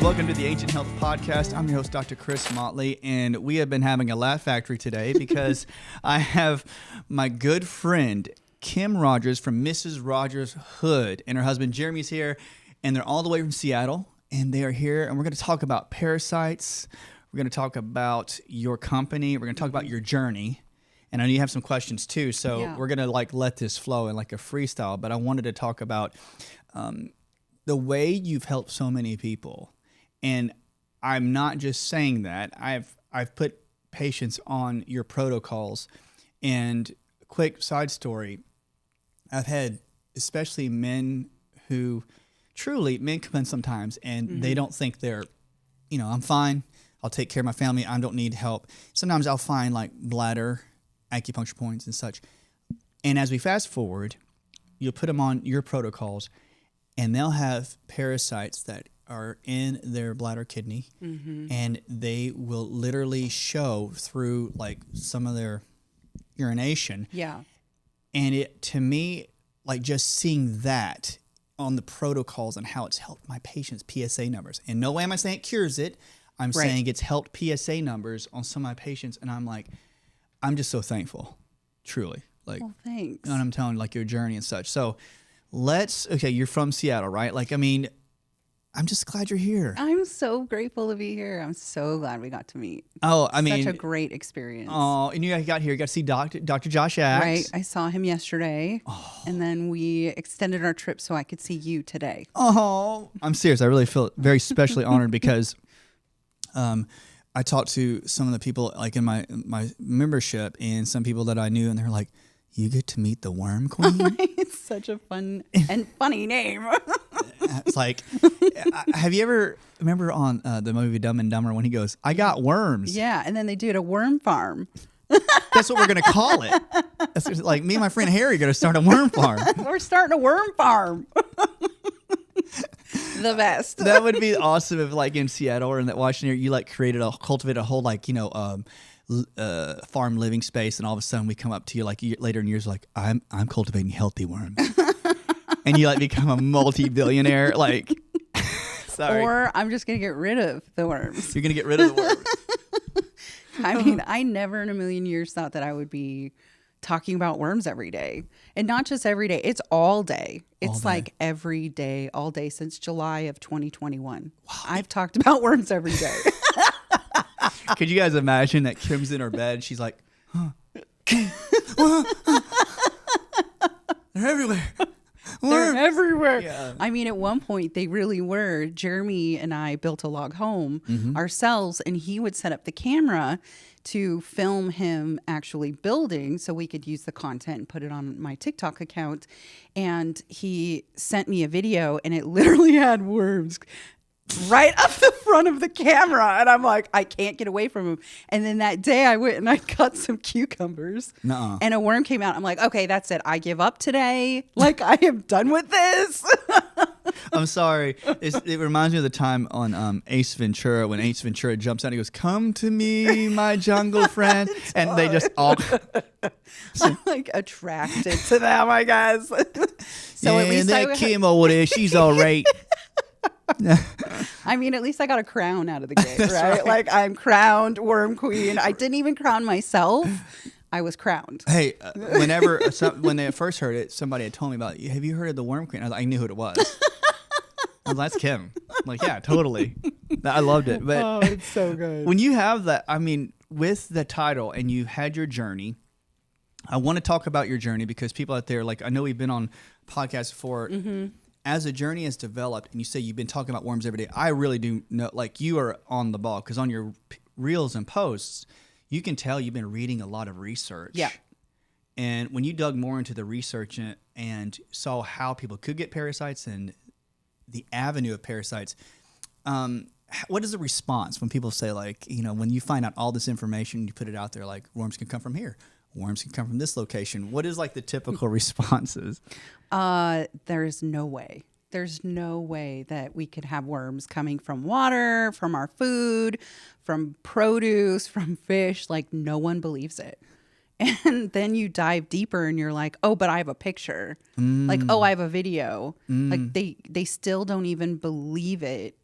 Welcome to the Ancient Health Podcast. I'm your host, Dr. Chris Motley, and we have been having a laugh factory today because I have my good friend, Kim Rogers from Mrs. Rogers Hood, and her husband, Jeremy's here, and they're all the way from Seattle, and they are here, and we're going to talk about parasites. We're going to talk about your company. We're going to talk about your journey, and I know you have some questions too, so we're going to let this flow in like a freestyle, but I wanted to talk about the way you've helped so many people. And I'm not just saying that. I've put patients on your protocols. And quick side story, I've had especially men who men come in sometimes and they don't think they're, I'm fine. I'll take care of my family. I don't need help. Sometimes I'll find like bladder acupuncture points and such. And as we fast forward, you'll put them on your protocols and they'll have parasites that are in their bladder kidney, and they will literally show through like some of their urination. Yeah. And it, to me, like just seeing that on the protocols and how it's helped my patients' PSA numbers. And no way am I saying it cures it. I'm saying it's helped PSA numbers on some of my patients. And I'm like, I'm just so thankful, truly. Like, well, thanks. And I'm telling like your journey and such. So you're from Seattle, right? Like, I mean, I'm just glad you're here. I'm so grateful to be here. I'm so glad we got to meet. Such a great experience. Oh, and you got here. You got to see Dr. Josh Axe. Right. I saw him yesterday, and then we extended our trip so I could see you today. Oh, I'm serious. I really feel very specially honored because I talked to some of the people like in my membership and some people that I knew, and they're like, "You get to meet the Worm Queen." It's such a fun and funny name. It's like, have you ever remember on the movie Dumb and Dumber when he goes, "I got worms"? Yeah, and then they do it a worm farm. That's what we're gonna call it. That's just, like me and my friend Harry are gonna start a worm farm. We're starting a worm farm. The best. That would be awesome if like in Seattle or in that Washington area, you like cultivated a whole like farm living space, and all of a sudden we come up to you like later in years like I'm cultivating healthy worms. And you like become a multi-billionaire, like. Sorry. Or I'm just gonna get rid of the worms. You're gonna get rid of the worms. I mean, I never in a million years thought that I would be talking about worms every day, and not just every day. It's all day. It's like every day, all day since July of 2021. Wow. I've talked about worms every day. Could you guys imagine that Kim's in her bed? She's like, huh. They're everywhere. They're everywhere. Yeah. I mean, at one point they really were. Jeremy and I built a log home ourselves, and he would set up the camera to film him actually building so we could use the content and put it on my TikTok account. And he sent me a video, and it literally had worms right up the front of the camera, and I'm like, I can't get away from him. And then that day I went and I cut some cucumbers and a worm came out. I'm like, okay, that's it. I give up today. Like, I am done with this. I'm sorry. It reminds me of the time on Ace Ventura when Ace Ventura jumps out and he goes, "Come to me, my jungle friend." And they just all I'm like attracted to them, I guess. So at least that Kim over there, she's all right. I mean, at least I got a crown out of the gate, right? Like, I'm crowned Worm Queen. I didn't even crown myself. I was crowned. Hey, when they first heard it, somebody had told me about it. Have you heard of the Worm Queen? I knew who it was. That's Kim. I'm like, yeah, totally. I loved it. But it's so good. When you have that, I mean, with the title and you had your journey, I want to talk about your journey because people out there, like, I know we've been on podcasts before. As the journey has developed, and you say you've been talking about worms every day, I really do know, like, you are on the ball because on your reels and posts, you can tell you've been reading a lot of research. Yeah. And when you dug more into the research and saw how people could get parasites and the avenue of parasites, what is the response when people say, like, when you find out all this information, you put it out there, like, worms can come from here, worms can come from this location. What is like the typical responses? There's no way. There's no way that we could have worms coming from water, from our food, from produce, from fish. Like, no one believes it. And then you dive deeper and you're like, oh, but I have a picture. Like, oh, I have a video. Like, they still don't even believe it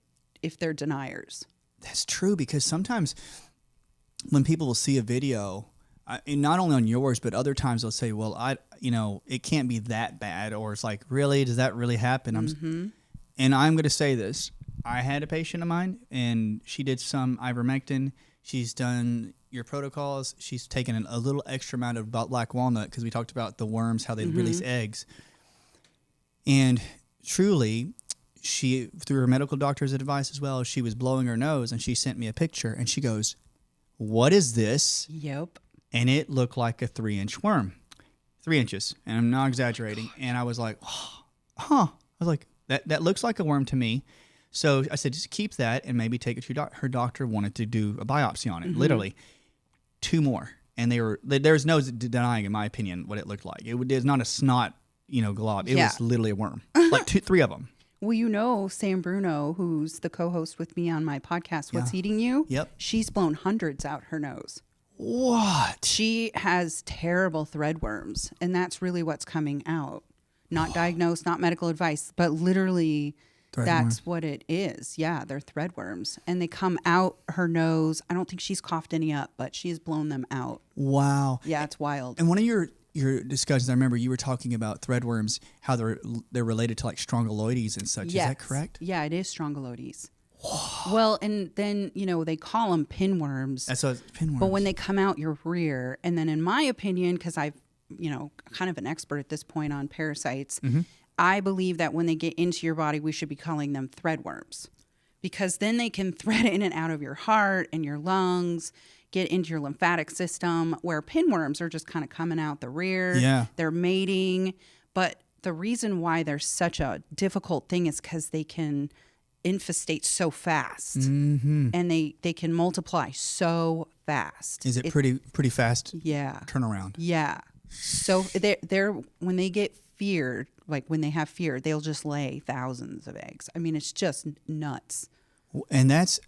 if they're deniers. That's true, because sometimes when people will see a video, and not only on yours, but other times they'll say, well, it can't be that bad. Or it's like, really? Does that really happen? And I'm going to say this. I had a patient of mine, and she did some ivermectin. She's done your protocols. She's taken a little extra amount of black walnut, because we talked about the worms, how they release eggs. And truly, she, through her medical doctor's advice as well, she was blowing her nose, and she sent me a picture, and she goes, what is this? Yep. And it looked like a 3-inch worm. 3 inches. And I'm not exaggerating. And I was like, I was like, that looks like a worm to me. So I said, just keep that and maybe take it to her doctor. Wanted to do a biopsy on it. Literally 2 more. And there's no denying, in my opinion, what it looked like. It was not a snot, glob. It was literally a worm. Like 3 of them. Well, Sam Bruno, who's the co-host with me on my podcast, What's Eating You? Yep. She's blown hundreds out her nose. What? She has terrible threadworms, and that's really what's coming out. Not diagnosed, not medical advice, but literally that's what it is. Yeah, they're threadworms, and they come out her nose. I don't think she's coughed any up, but she's blown them out. Wow. Yeah, it's wild. And one of your discussions, I remember you were talking about threadworms, how they're related to like strongyloides and such. Yes. Is that correct? Yeah, it is strongyloides. Whoa. Well, and then, they call them pinworms. That's what pinworms. But when they come out your rear, and then in my opinion, because I've, kind of an expert at this point on parasites, I believe that when they get into your body, we should be calling them threadworms, because then they can thread in and out of your heart and your lungs, get into your lymphatic system, where pinworms are just kind of coming out the rear. Yeah. They're mating. But the reason why they're such a difficult thing is because they can infestate so fast, and they can multiply so fast. Is it pretty fast? Yeah. Turnaround. Yeah. So they're when they get feared, like when they have fear, they'll just lay thousands of eggs. I mean, it's just nuts. And that's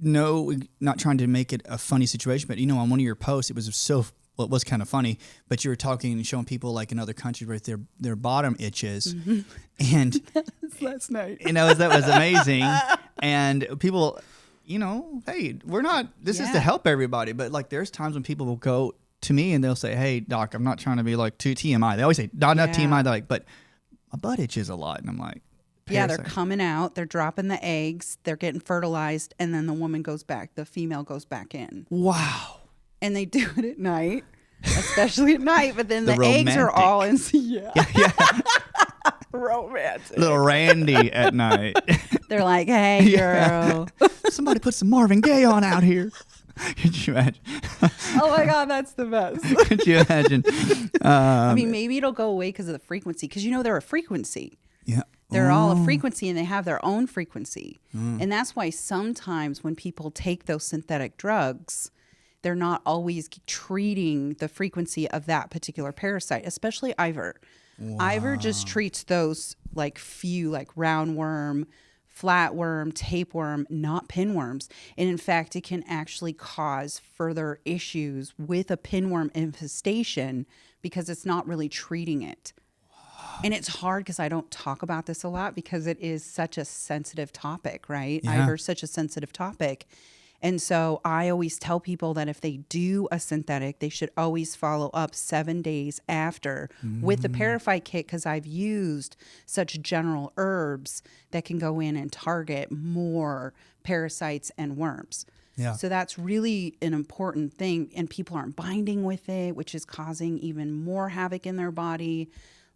not trying to make it a funny situation, but on one of your posts, it was kind of funny, but you were talking and showing people like in other countries where their bottom itches, and Last night, that was amazing. And people, hey, we're not. This is to help everybody, but like there's times when people will go to me and they'll say, "Hey, doc, I'm not trying to be like too TMI." They always say, "Not TMI." They're like, "But my butt itches a lot," and I'm like, yeah, they're coming out, they're dropping the eggs, they're getting fertilized, and then the woman goes back, the female goes back in. Wow. And they do it at night, especially at night, but then the romantic. eggs are all in. Yeah. Romantic. Little Randy at night. They're like, hey, girl. Somebody put some Marvin Gaye on out here. Could you imagine? Oh my God, that's the best. Could you imagine? I mean, maybe it'll go away because of the frequency, because they're a frequency. Yeah. They're all a frequency, and they have their own frequency. And that's why sometimes when people take those synthetic drugs, they're not always treating the frequency of that particular parasite, especially Ivor. Wow. Ivor just treats those few, like roundworm, flatworm, tapeworm, not pinworms. And in fact, it can actually cause further issues with a pinworm infestation because it's not really treating it. And it's hard because I don't talk about this a lot because it is such a sensitive topic, right? Yeah. Ivor's such a sensitive topic. And so I always tell people that if they do a synthetic, they should always follow up 7 days after with the Parasite kit, because I've used such general herbs that can go in and target more parasites and worms. Yeah. So that's really an important thing. And people aren't binding with it, which is causing even more havoc in their body.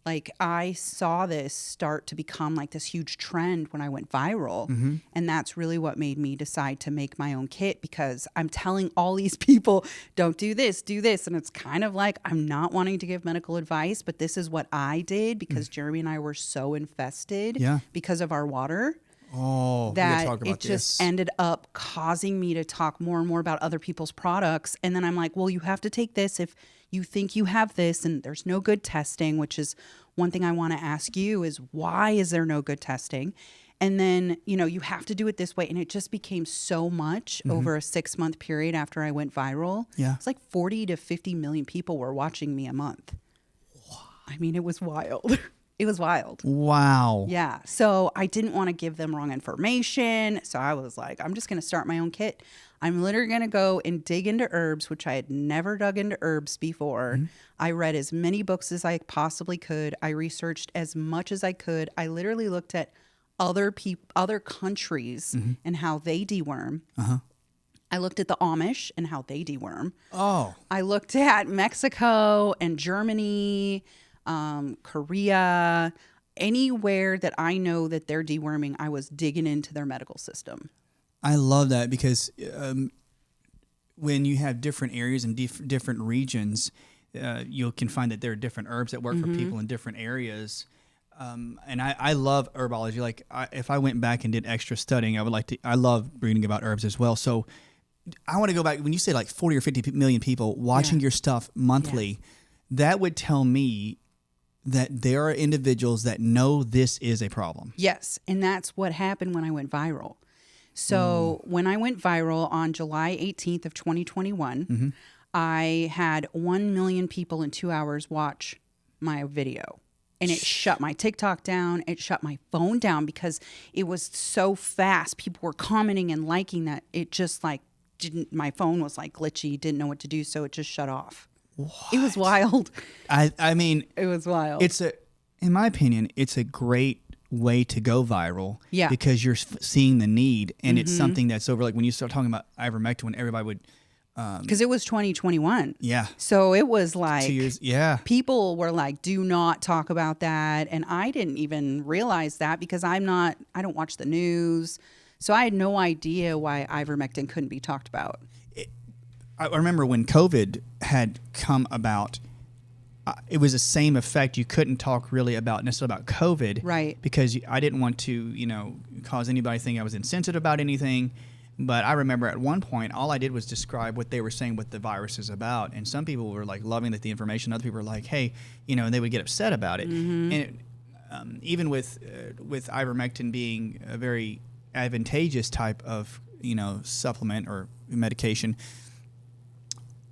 Like, I saw this start to become like this huge trend when I went viral. And that's really what made me decide to make my own kit, because I'm telling all these people, don't do this, do this. And it's kind of like, I'm not wanting to give medical advice, but this is what I did because Jeremy and I were so infested because of our water. Oh, that talk about it just ended up causing me to talk more and more about other people's products. And then I'm like, well, you have to take this if you think you have this, and there's no good testing, which is one thing I want to ask you is, why is there no good testing? And then, you have to do it this way. And it just became so much over a 6-month period after I went viral. Yeah. It's like 40 to 50 million people were watching me a month. Wow. I mean, it was wild. It was wild. Wow. Yeah. So I didn't want to give them wrong information. So I was like, I'm just going to start my own kit. I'm literally going to go and dig into herbs, which I had never dug into herbs before. I read as many books as I possibly could. I researched as much as I could. I literally looked at other countries and how they deworm. I looked at the Amish and how they deworm. Oh. I looked at Mexico and Germany, Korea, anywhere that I know that they're deworming, I was digging into their medical system. I love that because when you have different areas and different regions, you can find that there are different herbs that work for people in different areas. And I love herbology. Like if I went back and did extra studying, I love reading about herbs as well. So I want to go back when you say like 40 or 50 million people watching your stuff monthly, that would tell me that there are individuals that know this is a problem. Yes. And that's what happened when I went viral. So when I went viral on July 18th of 2021, I had 1 million people in 2 hours watch my video. And it shut my TikTok down. It shut my phone down because it was so fast. People were commenting and liking that it just like my phone was like glitchy, didn't know what to do. So it just shut off. What? It was wild. I mean, it was wild. In my opinion, it's a great way to go viral. Yeah. Because you're seeing the need and it's something that's over. Like when you start talking about ivermectin, when everybody would, because it was 2021. Yeah. So it was like 2 years. Yeah. People were like, do not talk about that. And I didn't even realize that because I don't watch the news. So I had no idea why ivermectin couldn't be talked about. I remember when COVID had come about, it was the same effect. You couldn't talk really necessarily about COVID. Right. Because I didn't want to, cause anybody to think I was insensitive about anything. But I remember at one point, all I did was describe what they were saying, what the virus is about. And some people were like loving the information. Other people were like, hey, and they would get upset about it. And even with ivermectin being a very advantageous type of, supplement or medication,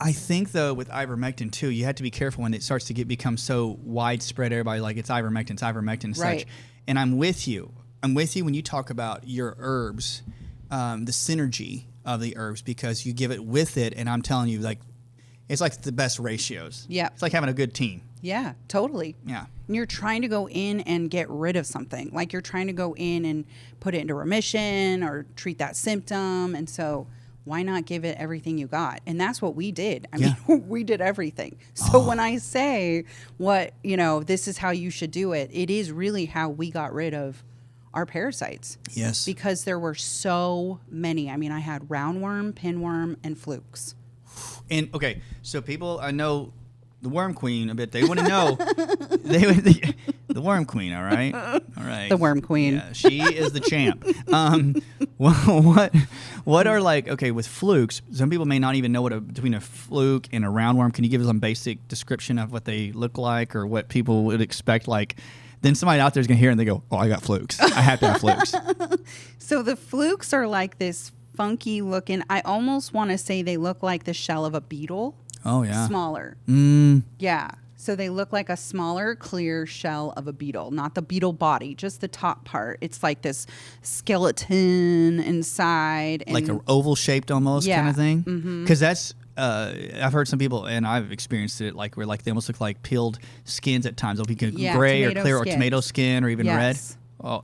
I think though with ivermectin too, you have to be careful when it starts to become so widespread. Everybody like it's ivermectin and right. such. And I'm with you. When you talk about your herbs. The synergy of the herbs because you give it with it, and I'm telling you, like, it's like the best ratios. Yeah. It's like having a good team. Yeah, totally. Yeah. And you're trying to go in and get rid of something. Like you're trying to go in and put it into remission or treat that symptom. And so why not give it everything you got? And that's what we did. I mean, we did everything. So when I say this is how you should do it, it is really how we got rid of our parasites. Yes. Because there were so many. I mean, I had roundworm, pinworm, and flukes. And okay, so people, I know the worm queen a bit. They want to know the worm queen. All right. The worm queen. Yeah, she is the champ. What are with flukes? Some people may not even know between a fluke and a roundworm. Can you give us some basic description of what they look like or what people would expect? Then somebody out there is going to hear it and they go, oh, I got flukes. I have to have flukes. So the flukes are like this funky looking, I almost want to say they look like the shell of a beetle. Oh, yeah. Smaller. Yeah. So they look like a smaller, clear shell of a beetle, not the beetle body, just the top part. It's like this skeleton inside. And like an oval shaped almost kind of thing? Because that's... I've heard some people, and I've experienced it, where they almost look like peeled skins at times. They'll be gray or clear skins. or tomato skin or even red. Oh,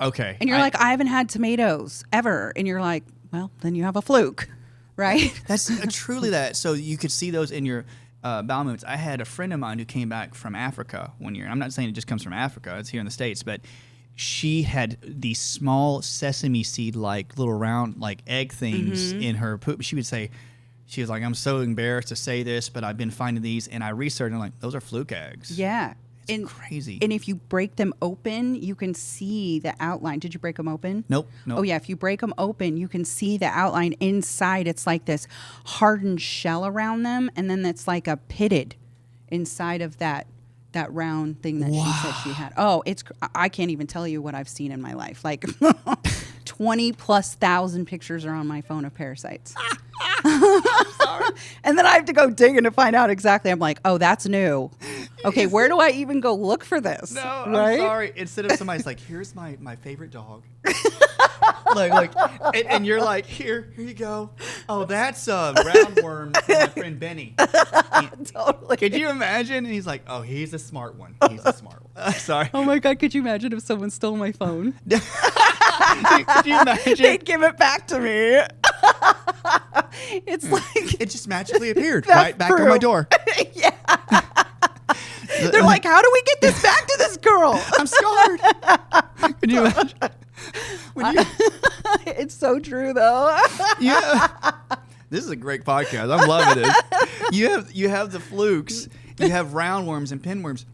okay. And you're like, I haven't had tomatoes ever. And you're like, well, then you have a fluke, right? That's truly that. So you could see those in your bowel movements. I had a friend of mine who came back from Africa one year. I'm not saying it just comes from Africa. It's here in the States, but she had these small sesame seed little round egg things in her poop. She would say, she was like, I'm so embarrassed to say this, but I've been finding these, and I researched, and those are fluke eggs. Yeah. It's crazy. And if you break them open, you can see the outline. Did you break them open? Nope. Oh, yeah. If you break them open, you can see the outline inside. It's like this hardened shell around them, and then it's like a pitted inside of that round thing that she said she had. Oh, I can't even tell you what I've seen in my life. 20,000+ pictures are on my phone of parasites. Sorry. And And then I have to go digging to find out exactly. I'm like, oh, that's new. Okay, where do I even go look for this? No, right? I'm sorry. Instead of somebody's like, here's my favorite dog. like, and you're like, here you go. Oh, that's a roundworm from my friend Benny. Totally. Could you imagine? And he's like, oh, he's a smart one. He's a smart one. Sorry. Oh my God, could you imagine if someone stole my phone? Could you imagine? They'd give it back to me. It's like it just magically appeared right back on my door. Yeah. They're like, how do we get this back to this girl? I'm scarred. Can you imagine? It's so true, though. Yeah. This is a great podcast. I'm loving it. You have the flukes. You have roundworms and pinworms,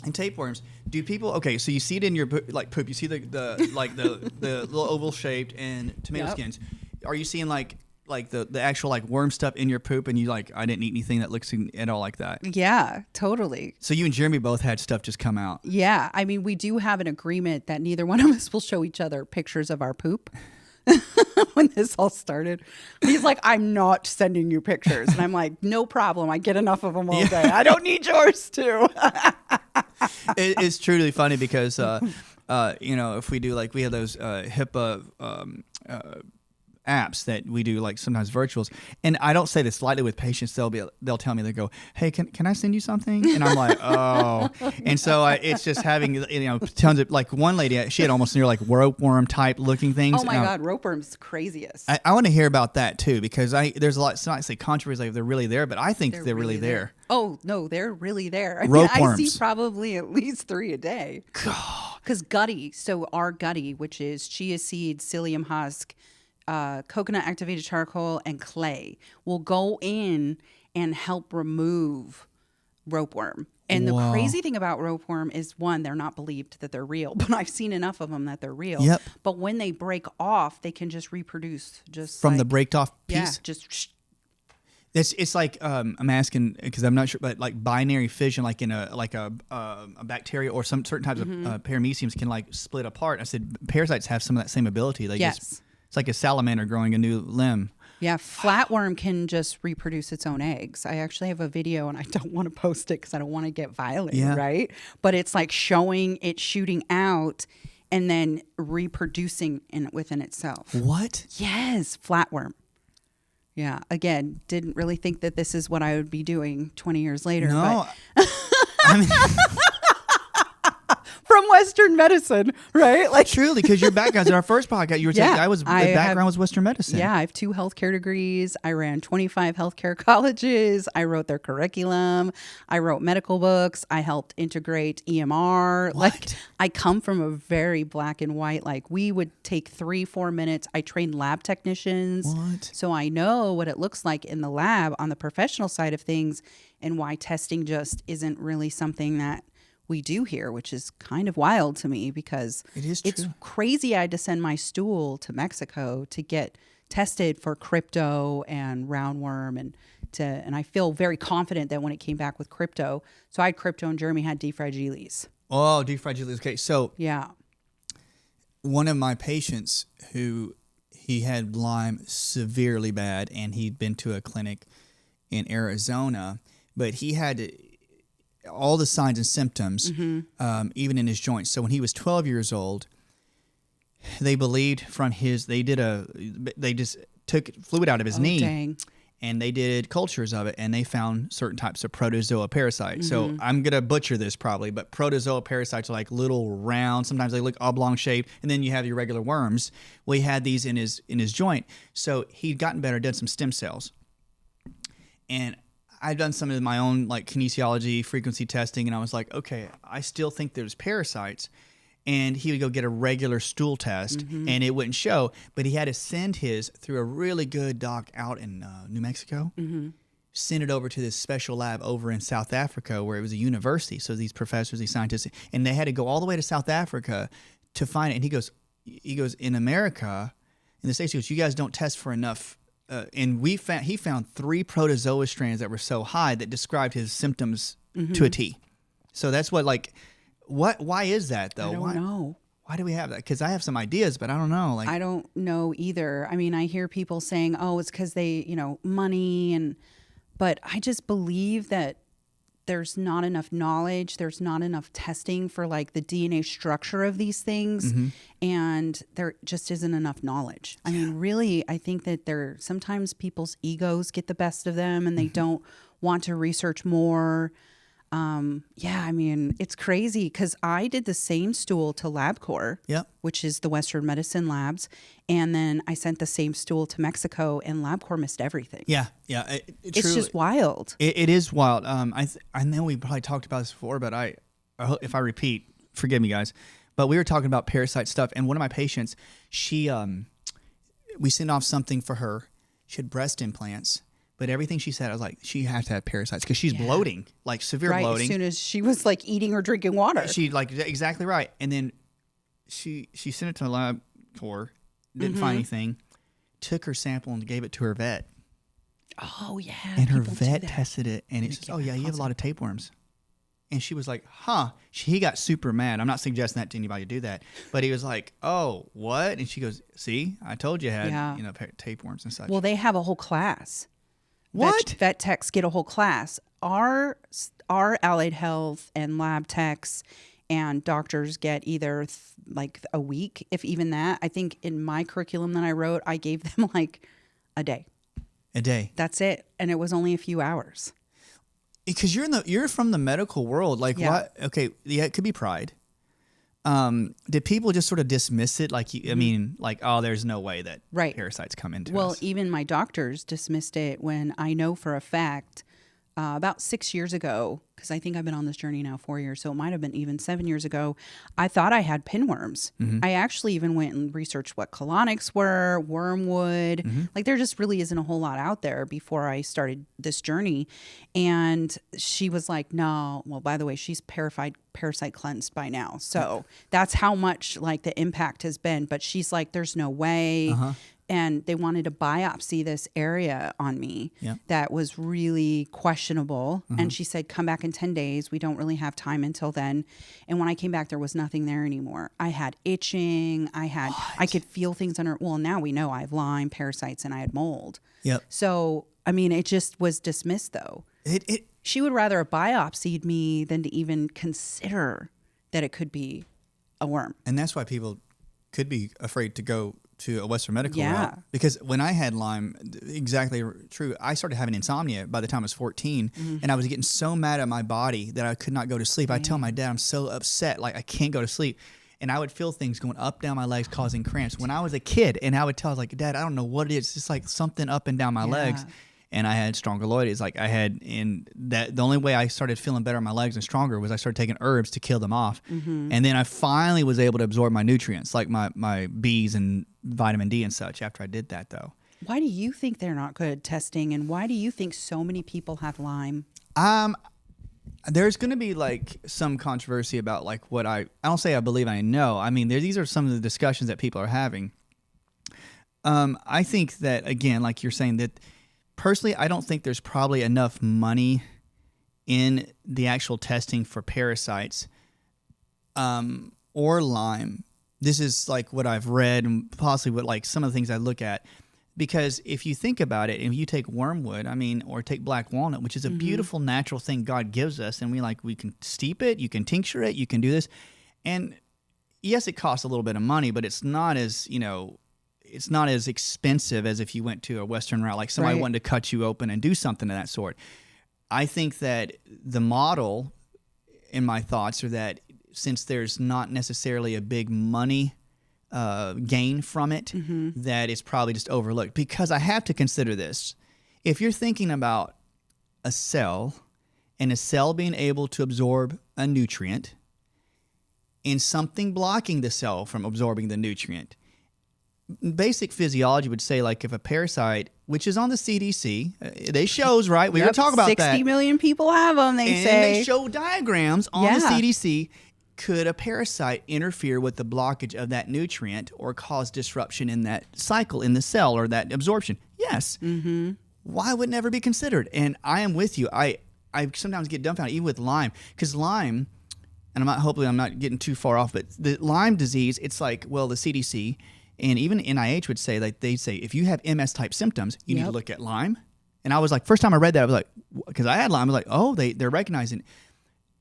and tapeworms. Do people? Okay, so you see it in your poop. You see the little oval shaped and tomato skins. Are you seeing like the actual like worm stuff in your poop, and you like, I didn't eat anything that looks at all like that? Yeah, totally. So you and Jeremy both had stuff just come out. Yeah, I mean, we do have an agreement that neither one of us will show each other pictures of our poop. When this all started, he's like, I'm not sending you pictures. And I'm like, no problem. I get enough of them all day. I don't need yours too. It's truly funny because, if we do we have those HIPAA apps that we do sometimes virtuals, and I don't say this lightly with patients. They'll tell me, they go, hey, can I send you something? And I'm like, oh. And so it's just having tons of one lady, she had almost near ropeworm type looking things. Oh my God, ropeworm's the craziest. I want to hear about that too, because there's a lot, it's not say controversy if they're really there, but I think they're really there. Oh no, they're really there. I Ropeworms. see probably at least 3 a day. Because gutty, so our gutty, which is chia seed, psyllium husk, coconut activated charcoal, and clay, will go in and help remove ropeworm. And the crazy thing about ropeworm is, one, they're not believed that they're real, but I've seen enough of them that they're real. Yep. But when they break off, they can just reproduce from the breaked off piece. Yeah, just. It's like I'm asking because I'm not sure, but binary fission, in a bacteria or some certain types of parameciums can split apart. I said parasites have some of that same ability. It's like a salamander growing a new limb. Yeah, flatworm can just reproduce its own eggs. I actually have a video, and I don't want to post it because I don't want to get violent, right? But it's showing it shooting out and then reproducing within itself. What? Yes, flatworm. Yeah, again, didn't really think that this is what I would be doing 20 years later. No. But I mean, from Western medicine, right? Truly, because your background's in our first podcast, you were saying the background was Western medicine. Yeah, I have 2 healthcare degrees. I ran 25 healthcare colleges. I wrote their curriculum. I wrote medical books. I helped integrate EMR. What? I come from a very black and white. We would take 3-4 minutes. I trained lab technicians. What? So I know what it looks like in the lab on the professional side of things, and why testing just isn't really something that we do here, which is kind of wild to me, because it's crazy. I had to send my stool to Mexico to get tested for crypto and roundworm, and I feel very confident that when it came back with crypto, so I had crypto and Jeremy had D. fragilis. Oh, D. fragilis. Okay, so yeah, one of my patients he had Lyme severely bad, and he'd been to a clinic in Arizona, but he had all the signs and symptoms, even in his joints. So when he was 12 years old, they believed they just took fluid out of his knee. Dang. And they did cultures of it, and they found certain types of protozoa parasites. So I'm going to butcher this probably, but protozoa parasites are little round. Sometimes they look oblong shaped, and then you have your regular worms. We had these in his joint. So he'd gotten better, done some stem cells. And I've done some of my own kinesiology, frequency testing, and I was like, okay, I still think there's parasites. And he would go get a regular stool test, and it wouldn't show. But he had to send his through a really good doc out in New Mexico, send it over to this special lab over in South Africa where it was a university. So these professors, these scientists, and they had to go all the way to South Africa to find it. And he goes, in America, in the States, he goes, you guys don't test for enough. And he found 3 protozoa strands that were so high that described his symptoms to a T. So that's what, why is that though? I don't know. Why do we have that? Because I have some ideas, but I don't know. Like, I don't know either. I mean, I hear people saying, "Oh, it's because they, money," but I just believe that there's not enough knowledge. There's not enough testing for like the DNA structure of these things. And there just isn't enough knowledge. I mean, really, I think that sometimes people's egos get the best of them and they don't want to research more. I mean, it's crazy because I did the same stool to LabCorp, which is the Western Medicine Labs. And then I sent the same stool to Mexico and LabCorp missed everything. Yeah. It's just wild. It is wild. I know we probably talked about this before, but if I repeat, forgive me, guys. But we were talking about parasite stuff, and one of my patients, we sent off something for her. She had breast implants. But everything she said, I was like, she has to have parasites because she's bloating, like severe bloating. As soon as she was like eating or drinking water. She exactly right. And then she sent it to the LabCorp, didn't find anything, took her sample and gave it to her vet. Oh, yeah. And her vet tested it and it says, oh, yeah, you have a lot of tapeworms. And she was like, huh. He got super mad. I'm not suggesting that to anybody to do that. But he was like, oh, what? And she goes, see, I told you I had tapeworms and such. Well, they have a whole class. What? Vet techs get a whole class. Our allied health and lab techs and doctors get either like a week, if even that. I think in my curriculum that I wrote, I gave them like a day. A day. That's it. And it was only a few hours. Because you're from the medical world. Like what? Okay. Yeah, it could be pride. Did people just sort of dismiss it? Like, I mean, like, oh, there's no way that parasites come into us. Well, even my doctors dismissed it when I know for a fact about 6 years ago, because I think I've been on this journey now 4 years, so it might have been even 7 years ago, I thought I had pinworms. I actually even went and researched what colonics were, wormwood. Like there just really isn't a whole lot out there before I started this journey. And she was like, no, well, by the way, she's parasite cleansed by now. So that's how much like the impact has been. But she's like, there's no way. And they wanted to biopsy this area on me that was really questionable. And she said, come back in 10 days. We don't really have time until then. And when I came back, there was nothing there anymore. I had itching. I could feel things under. Well, now we know I have Lyme, parasites, and I had mold. So, I mean, it just was dismissed though. She would rather have biopsied me than to even consider that it could be a worm. And that's why people could be afraid to go to a Western medical route. Because when I had Lyme, exactly true, I started having insomnia by the time I was 14, and I was getting so mad at my body that I could not go to sleep. I'd tell my dad, I'm so upset, like I can't go to sleep. And I would feel things going up down my legs causing cramps when I was a kid. And I would tell, I was like, Dad, I don't know what it is. It's just like something up and down my legs. And I had strongyloides. Like I had, and that the only way I started feeling better on my legs and stronger was I started taking herbs to kill them off. And then I finally was able to absorb my nutrients, like my Bs and vitamin D and such after I did that though. Why do you think they're not good at testing? And why do you think so many people have Lyme? There's going to be like some controversy about like what I don't say I believe I know. I mean, these are some of the discussions that people are having. I think that, again, like you're saying, that personally, I don't think there's probably enough money in the actual testing for parasites or Lyme. This is like what I've read and possibly what like some of the things I look at. Because if you think about it, if you take wormwood, I mean, or take black walnut, which is a beautiful natural thing God gives us, and we can steep it, you can tincture it, you can do this. And yes, it costs a little bit of money, but it's not as, it's not as expensive as if you went to a Western route, like somebody wanted to cut you open and do something of that sort. I think that the model, in my thoughts, are that since there's not necessarily a big money gain from it, that it's probably just overlooked. Because I have to consider this. If you're thinking about a cell and a cell being able to absorb a nutrient and something blocking the cell from absorbing the nutrient, basic physiology would say, like, if a parasite, which is on the CDC, they shows, right? We were talking about 60 million people have them, they say. And they show diagrams on the CDC. Could a parasite interfere with the blockage of that nutrient or cause disruption in that cycle in the cell or that absorption? Yes. Why would it never be considered? And I am with you. I sometimes get dumbfounded, even with Lyme, because Lyme, hopefully I'm not getting too far off, but the Lyme disease, it's like, well, the CDC and even NIH would say, like, they say if you have MS type symptoms, you need to look at Lyme. And I was like, first time I read that, I was like, because I had Lyme, I was like, oh, they're recognizing it.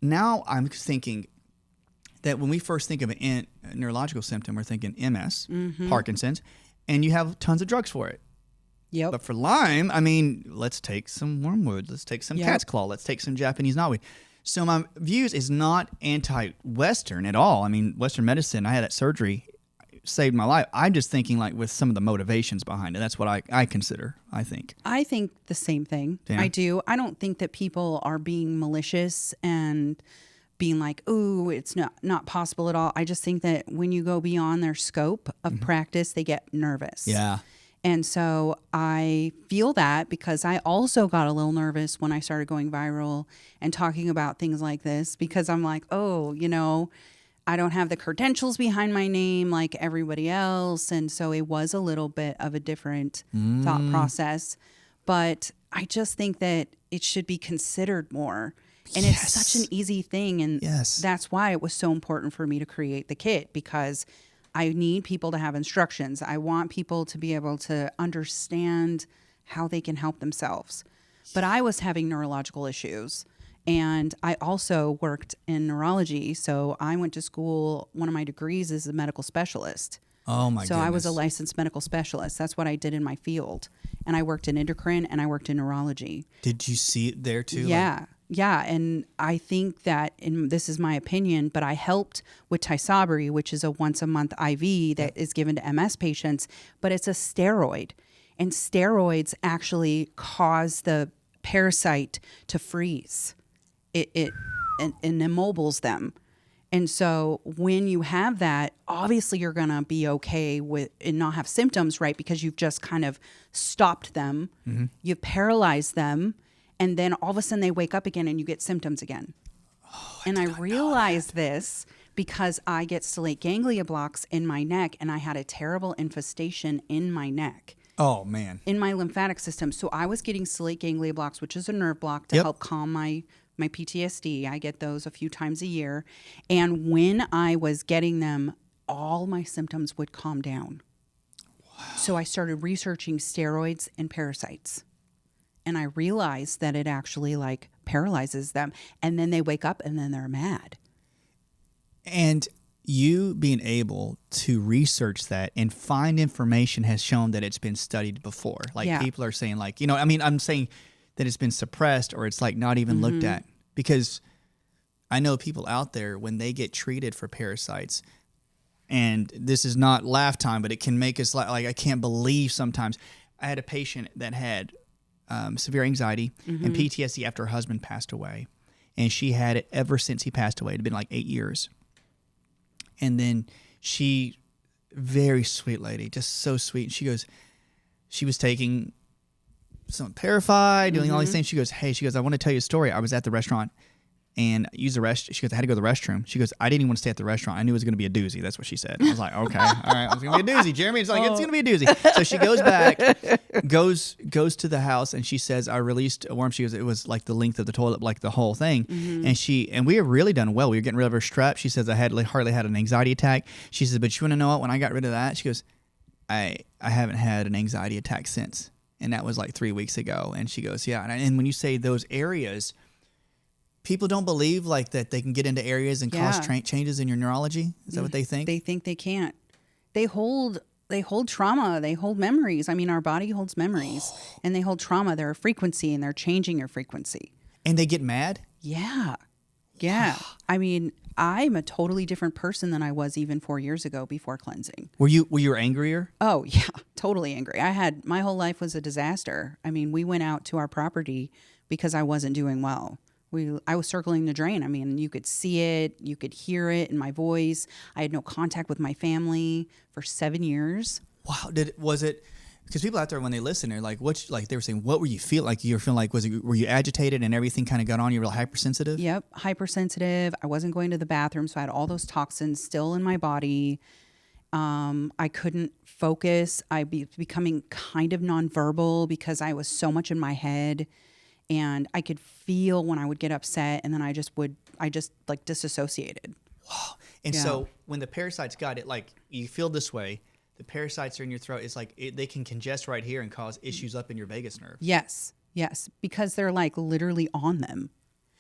Now I'm thinking that when we first think of a neurological symptom, we're thinking MS, Parkinson's, and you have tons of drugs for it. Yep. But for Lyme, I mean, let's take some wormwood, let's take some cat's claw, let's take some Japanese knotweed. So my views is not anti-Western at all. I mean, Western medicine, I had that surgery, saved my life. I'm just thinking like with some of the motivations behind it. That's what I consider, I think. I think the same thing. Yeah. I do. I don't think that people are being malicious and being like, ooh, it's not possible at all. I just think that when you go beyond their scope of practice, they get nervous. Yeah. And so I feel that because I also got a little nervous when I started going viral and talking about things like this, because I'm like, oh, I don't have the credentials behind my name like everybody else. And so it was a little bit of a different thought process. But I just think that it should be considered more. And it's such an easy thing. And that's why it was so important for me to create the kit, because I need people to have instructions. I want people to be able to understand how they can help themselves. But I was having neurological issues. And I also worked in neurology. So I went to school. One of my degrees is a medical specialist. Oh, my goodness. So I was a licensed medical specialist. That's what I did in my field. And I worked in endocrine and I worked in neurology. Did you see it there too? Yeah. Yeah. And I think that, and this is my opinion, but I helped with Tysabri, which is a once a month IV that is given to MS patients, but it's a steroid. And steroids actually cause the parasite to freeze. It immobiles them. And so when you have that, obviously you're going to be okay with and not have symptoms, right? Because you've just kind of stopped them. You've paralyzed them. And then all of a sudden they wake up again and you get symptoms again. I realized this because I get stellate ganglia blocks in my neck, and I had a terrible infestation in my neck. Oh, man. In my lymphatic system. So I was getting stellate ganglia blocks, which is a nerve block to help calm my PTSD. I get those a few times a year. And when I was getting them, all my symptoms would calm down. Wow. So I started researching steroids and parasites. And I realized that it actually like paralyzes them. And then they wake up and then they're mad. And you being able to research that and find information has shown that it's been studied before. Like people are saying like, I'm saying that it's been suppressed or it's like not even looked at, because I know people out there when they get treated for parasites, and this is not laugh time, but it can make us like I can't believe sometimes. I had a patient that had severe anxiety and PTSD after her husband passed away. And she had it ever since he passed away. It had been like 8 years. And then she, very sweet lady, just so sweet. She goes, she was taking some Parasite, doing all these things. She goes, I want to tell you a story. I was at the restaurant and used the she goes, I had to go to the restroom. She goes, I didn't even want to stay at the restaurant. I knew it was going to be a doozy. That's what she said. I was like, okay, all right, it's going to be a doozy. Jeremy's like, it's going to be a doozy. So she goes back, goes to the house, and she says, I released a worm. She goes, it was like the length of the toilet, like the whole thing. And we have really done well. We were getting rid of her strep. She says, I had hardly had an anxiety attack. She says, but you want to know what? When I got rid of that, she goes, I haven't had an anxiety attack since. And that was like 3 weeks ago. And she goes, yeah. And when you say those areas, people don't believe like that they can get into areas and cause changes in your neurology. Is that what they think? They think they can't. They hold trauma. They hold memories. I mean, our body holds memories and they hold trauma. They're a frequency and they're changing your frequency. And they get mad? Yeah. Yeah. I mean, I'm a totally different person than I was even 4 years ago before cleansing. Were you angrier? Oh, yeah. Totally angry. My whole life was a disaster. I mean, we went out to our property because I wasn't doing well. I was circling the drain. I mean, you could see it, you could hear it in my voice. I had no contact with my family for 7 years. Wow. Was it because people out there when they listen, they're like, they were saying, what were you feeling like? You were feeling like, were you agitated and everything kind of got on you? Real hypersensitive? Yep, hypersensitive. I wasn't going to the bathroom, so I had all those toxins still in my body. I couldn't focus. I becoming kind of nonverbal because I was so much in my head. and I could feel when I would get upset, and then I just like disassociated. Wow. And so when the parasites got it, like you feel this way, the parasites are in your throat. It's like they can congest right here and cause issues up in your vagus nerve. Yes, because they're like literally on them.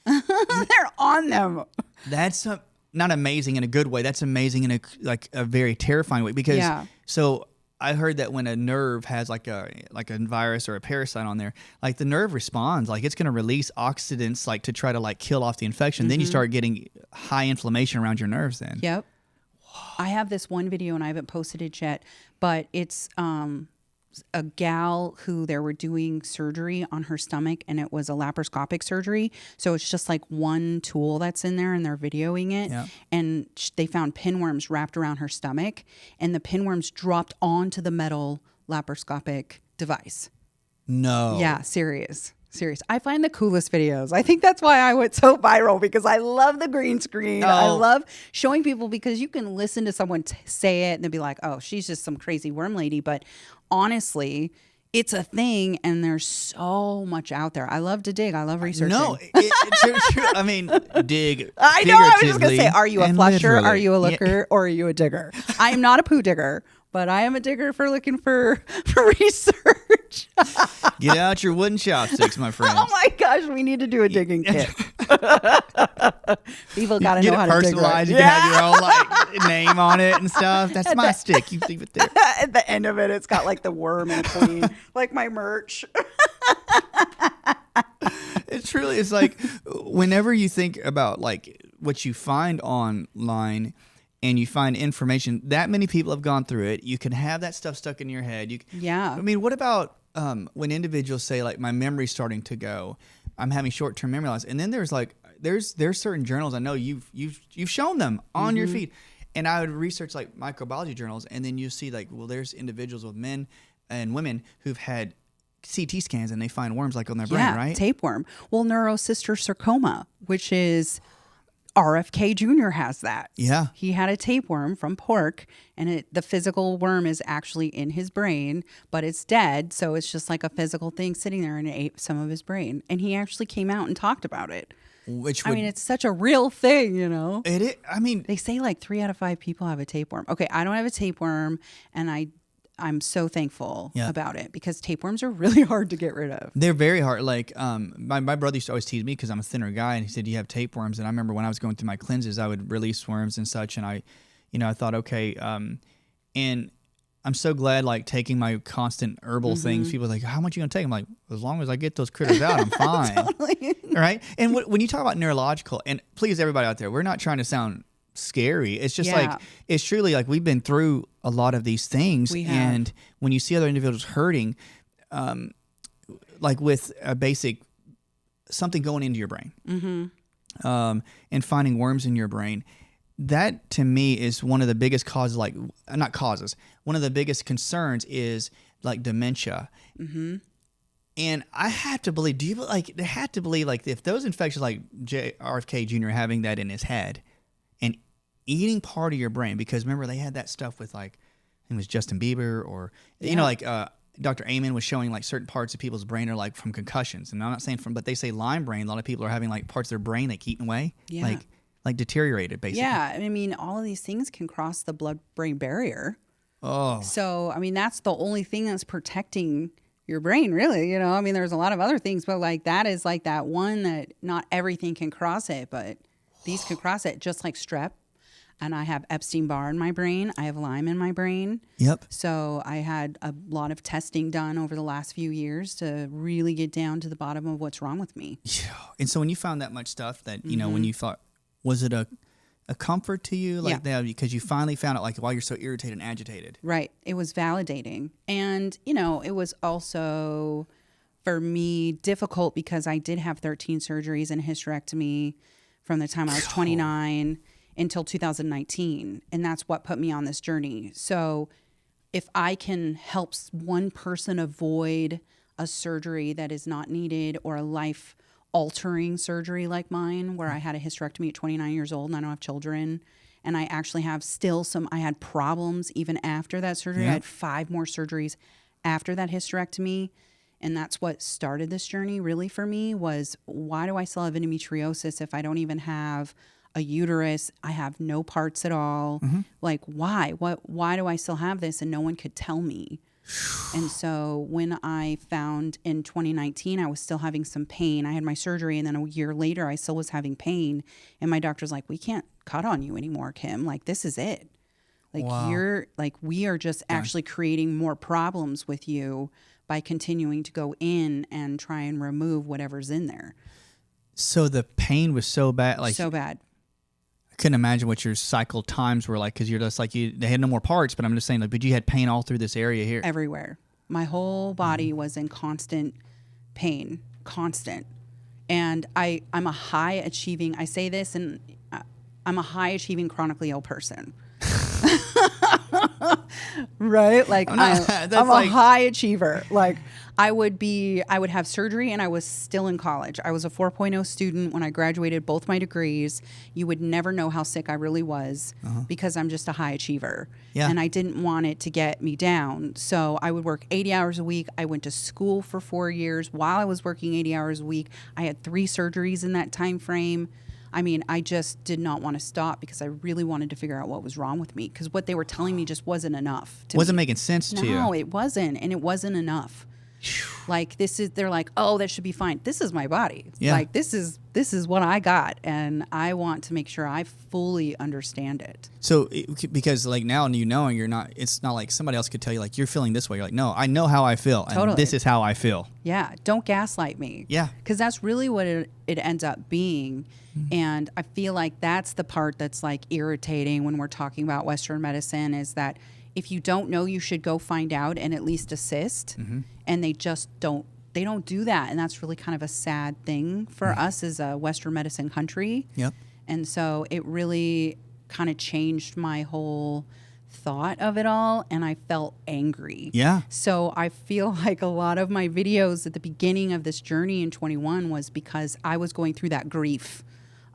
They're on them. That's not amazing in a good way. That's amazing in a very terrifying way. Because so I heard that when a nerve has like a virus or a parasite on there, like the nerve responds, like it's going to release oxidants like to try to like kill off the infection. Then you start getting high inflammation around your nerves. Then. Yep. I have this one video and I haven't posted it yet, but it's a gal who they were doing surgery on her stomach, and it was a laparoscopic surgery. So it's just like one tool that's in there, and they're videoing it. Yep. And they found pinworms wrapped around her stomach, and the pinworms dropped onto the metal laparoscopic device. No. Yeah, serious. I find the coolest videos. I think that's why I went so viral, because I love the green screen. Oh. I love showing people, because you can listen to someone say it and they'll be like, oh, she's just some crazy worm lady. But honestly, it's a thing, and there's so much out there. I love to dig. I love researching. No, it's true. I mean, dig. I know. I was just going to say, are you a flusher? Literally. Are you a looker? Or are you a digger? I am not a poo digger, but I am a digger for looking for research. Get out your wooden chopsticks, my friend. Oh my gosh, we need to do a digging kit. People got to know how to dig. Right. You can have your own like name on it and stuff. That's my stick. You leave it there. At the end of it, it's got like the worm and a queen, like my merch. It truly is like whenever you think about like what you find online and you find information, that many people have gone through it. You can have that stuff stuck in your head. I mean, what about when individuals say like my memory's starting to go, I'm having short-term memory loss, and then there's certain journals I know you've shown them on your feed, and I would research like microbiology journals, and then you see like, well, there's individuals with men and women who've had CT scans and they find worms like on their brain, right? Tapeworm. Well, neurocystosarcoma, which is RFK Jr. has that. Yeah. He had a tapeworm from pork, and the physical worm is actually in his brain, but it's dead. So it's just like a physical thing sitting there, and it ate some of his brain. And he actually came out and talked about it. I mean, it's such a real thing, you know? It is. I mean, they say like 3 out of 5 people have a tapeworm. Okay, I don't have a tapeworm, and I'm so thankful about it, because tapeworms are really hard to get rid of. They're very hard. Like my brother used to always tease me because I'm a thinner guy, and he said, you have tapeworms. And I remember when I was going through my cleanses, I would release worms and such. And I thought, okay. And I'm so glad, like taking my constant herbal things, people are like, how much are you going to take? I'm like, as long as I get those critters out, I'm fine. Totally. Right. And when you talk about neurological, and please, everybody out there, we're not trying to sound scary. It's just like, it's truly like we've been through a lot of these things. And when you see other individuals hurting, like with a basic something going into your brain, and finding worms in your brain, that to me is one of the biggest causes, like not causes, one of the biggest concerns is like dementia. And I have to believe, they had to believe like if those infections like RFK Jr. having that in his head and eating part of your brain, because remember they had that stuff with like, it was Justin Bieber or, you know, like Dr. Amen was showing like certain parts of people's brain are like from concussions. And I'm not saying but they say Lyme brain, a lot of people are having like parts of their brain like eaten away, like deteriorated basically. Yeah, I mean, all of these things can cross the blood-brain barrier. Oh. So, I mean, that's the only thing that's protecting your brain, really, you know? I mean, there's a lot of other things, but like that is like that one that not everything can cross it, but these can cross it, just like strep. And I have Epstein-Barr in my brain. I have Lyme in my brain. Yep. So I had a lot of testing done over the last few years to really get down to the bottom of what's wrong with me. Yeah. And so when you found that much stuff that, you know, when you thought, was it a comfort to you like that, because you finally found out like while you're so irritated and agitated? Right. It was validating. And, you know, it was also for me difficult because I did have 13 surgeries and a hysterectomy from the time I was 29 until 2019. And that's what put me on this journey. So if I can help one person avoid a surgery that is not needed, or a life-altering surgery like mine, where I had a hysterectomy at 29 years old and I don't have children, and I actually have I had problems even after that surgery. I had 5 more surgeries after that hysterectomy. And that's what started this journey really for me was, why do I still have endometriosis if I don't even have a uterus? I have no parts at all. Like, why? Why do I still have this? And no one could tell me. And so when I found in 2019, I was still having some pain. I had my surgery, and then a year later, I still was having pain. And my doctor's like, we can't cut on you anymore, Kim. Like, this is it. Like, you're like, we are just actually creating more problems with you by continuing to go in and try and remove whatever's in there. So the pain was so bad, like so bad. I couldn't imagine what your cycle times were like, because you're just like, they had no more parts, but I'm just saying, like, but you had pain all through this area here. Everywhere. My whole body was in constant pain, constant. And I'm a high achieving, I say this, and I'm a high achieving chronically ill person. Right? Like, I'm a high achiever. Like, I would have surgery, and I was still in college. I was a 4.0 student when I graduated both my degrees. You would never know how sick I really was because I'm just a high achiever. Yeah. And I didn't want it to get me down. So I would work 80 hours a week. I went to school for 4 years. While I was working 80 hours a week, I had 3 surgeries in that time frame. I mean, I just did not want to stop because I really wanted to figure out what was wrong with me, because what they were telling me just wasn't enough. Wasn't making sense to you. No, it wasn't. And it wasn't enough. Like, they're like, oh, that should be fine. This is my body. Yeah. Like, this is what I got. And I want to make sure I fully understand it. So, because like now you know, it's not like somebody else could tell you, like, you're feeling this way. You're like, no, I know how I feel. Totally. And this is how I feel. Yeah. Don't gaslight me. Yeah. Because that's really what it ends up being. And I feel like that's the part that's like irritating when we're talking about Western medicine, is that if you don't know, you should go find out and at least assist. And they just don't do that. And that's really kind of a sad thing for us as a Western medicine country. Yep. And so it really kind of changed my whole thought of it all, and I felt angry. Yeah. So I feel like a lot of my videos at the beginning of this journey in 21 was because I was going through that grief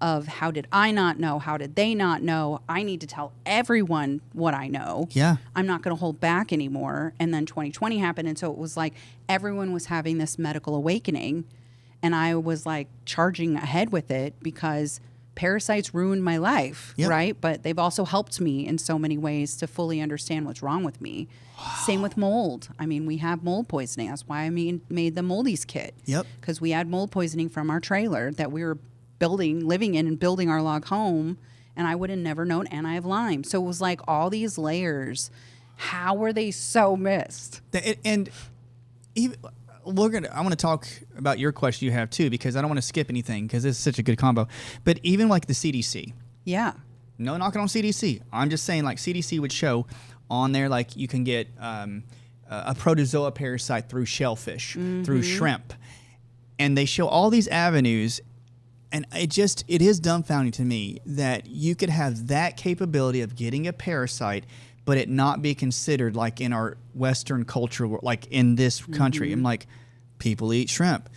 of, how did I not know? How did they not know? I need to tell everyone what I know. Yeah. I'm not going to hold back anymore. And then 2020 happened, and so it was like everyone was having this medical awakening, and I was like charging ahead with it because parasites ruined my life, right? But they've also helped me in so many ways to fully understand what's wrong with me. Wow. Same with mold. I mean, we have mold poisoning. That's why I made the Moldies kit. Yep. Because we had mold poisoning from our trailer that we were living in and building our log home, and I would have never known. And I have Lyme. So it was like all these layers. How were they so missed? And even... I want to talk about your question you have too, because I don't want to skip anything because this is such a good combo. But even like the CDC. Yeah. No knocking on CDC. I'm just saying, like, CDC would show on there, like, you can get a protozoa parasite through shellfish, through shrimp. And they show all these avenues. And it is dumbfounding to me that you could have that capability of getting a parasite, but it not be considered, like, in our Western culture, like in this country. I'm like, people eat shrimp,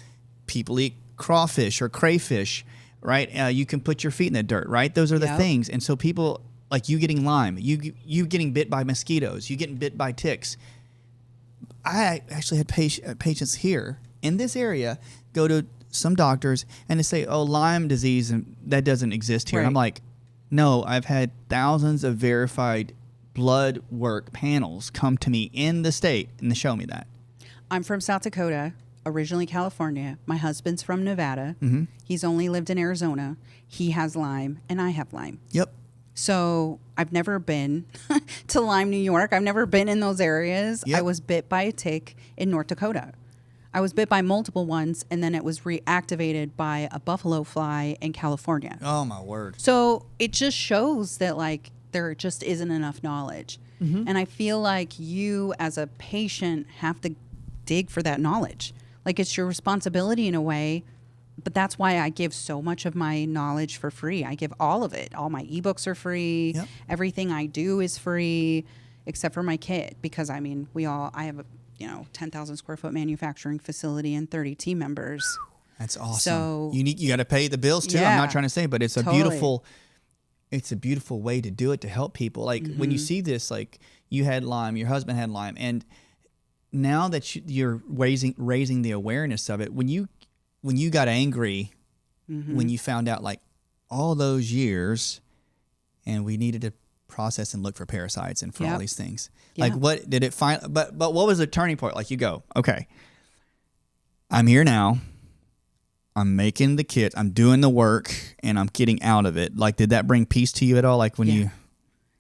people eat crawfish or crayfish, right? You can put your feet in the dirt, right? Those are the things. And so people, like you getting Lyme, you getting bit by mosquitoes, you getting bit by ticks. I actually had patients here in this area go to some doctors and they say, oh, Lyme disease, and that doesn't exist here. Right. And I'm like, no, I've had thousands of verified blood work panels come to me in the state and they show me that. I'm from South Dakota, originally California. My husband's from Nevada. He's only lived in Arizona. He has Lyme and I have Lyme. Yep. So I've never been to Lyme, New York. I've never been in those areas. Yep. I was bit by a tick in North Dakota. I was bit by multiple ones, and then it was reactivated by a buffalo fly in California. Oh, my word. So it just shows that, like, there just isn't enough knowledge. And I feel like you as a patient have to dig for that knowledge. Like, it's your responsibility in a way, but that's why I give so much of my knowledge for free. I give all of it. All my ebooks are free. Yep. Everything I do is free, except for my kit, because I mean, I have a 10,000 square foot manufacturing facility and 30 team members. That's awesome. So you got to pay the bills too. I'm not trying to say, but it's totally. It's a beautiful way to do it, to help people. Like when you see this, like you had Lyme, your husband had Lyme, and now that you're raising the awareness of it, when you got angry, when you found out like all those years, and we needed to process and look for parasites and for all these things, like what did it find? But what was the turning point? Like you go, okay, I'm here now. I'm making the kit. I'm doing the work, and I'm getting out of it. Like, did that bring peace to you at all? Like when you,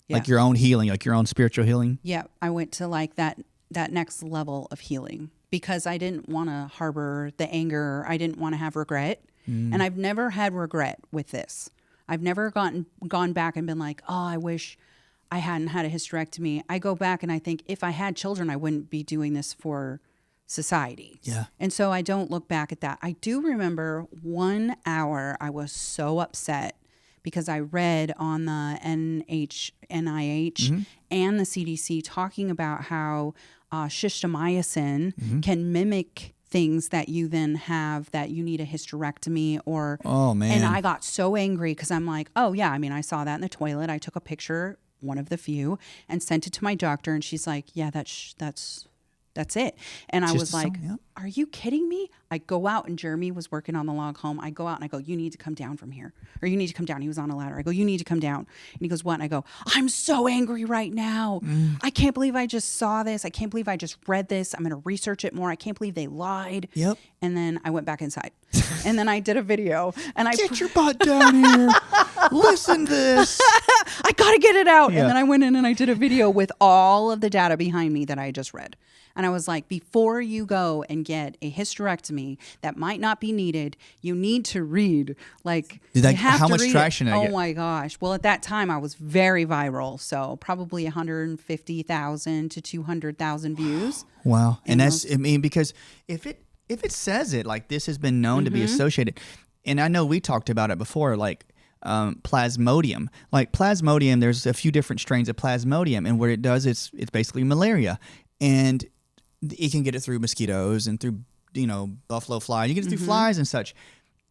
like your own healing, like your own spiritual healing? Yeah, I went to like that next level of healing because I didn't want to harbor the anger. I didn't want to have regret. And I've never had regret with this. I've never gone back and been like, oh, I wish I hadn't had a hysterectomy. I go back and I think if I had children, I wouldn't be doing this for society. Yeah. And so I don't look back at that. I do remember 1 hour I was so upset because I read on the NIH and the CDC talking about how schistomiacin can mimic things that you then have that you need a hysterectomy or. Oh, man. And I got so angry because I'm like, oh, yeah, I mean, I saw that in the toilet. I took a picture, one of the few, and sent it to my doctor. And she's like, yeah, that's it. And I was like, are you kidding me? I go out and Jeremy was working on the log home. I go out and I go, you need to come down from here. Or you need to come down. He was on a ladder. I go, you need to come down. And he goes, what? And I go, I'm so angry right now. I can't believe I just saw this. I can't believe I just read this. I'm going to research it more. I can't believe they lied. Yep. And then I went back inside. And then I did a video. And I Get your butt down here. Listen to this. I got to get it out. Yeah. And then I went in and I did a video with all of the data behind me that I just read. And I was like, before you go and get a hysterectomy that might not be needed, you need to read. Like, how much traction did I get? Oh my gosh. Well, at that time, I was very viral. So probably 150,000 to 200,000 views. Wow. And that's, I mean, because if it says it, like this has been known to be associated. And I know we talked about it before, like, Plasmodium. Like Plasmodium, there's a few different strains of Plasmodium. And what it does, it's basically malaria. And it can get it through mosquitoes and through, buffalo flies. You get it through flies and such.